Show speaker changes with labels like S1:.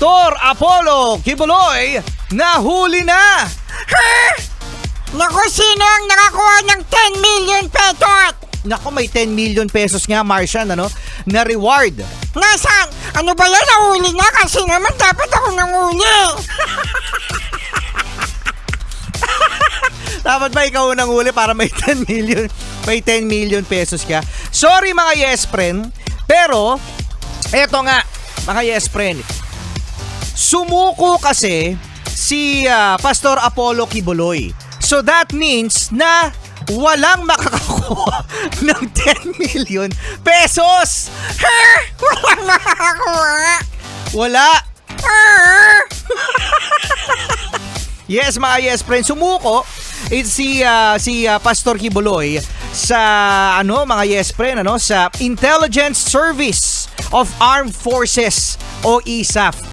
S1: Pastor Apollo Kibuloy nahuli na.
S2: Naku, sino ang nakakuha ng 10 million pesos?
S1: Naku, may 10 million pesos nga, Martian, na reward.
S2: Nasaan? Ano ba yan? Nahuli na kasi naman dapat ako nanguli.
S1: Dapat ba ikaw nang huli para may 10 million? May 10 million pesos ka. Sorry mga yes friend, pero eto nga mga yes friend. Sumuko kasi si Pastor Apollo Kibuloy. So that means na walang makakakuha ng 10 million pesos.
S2: Walang makakakuha.
S1: Wala. Yes mga yes friend, sumuko si Pastor Kibuloy sa mga yes friend sa Intelligence Service of Armed Forces o ISAF.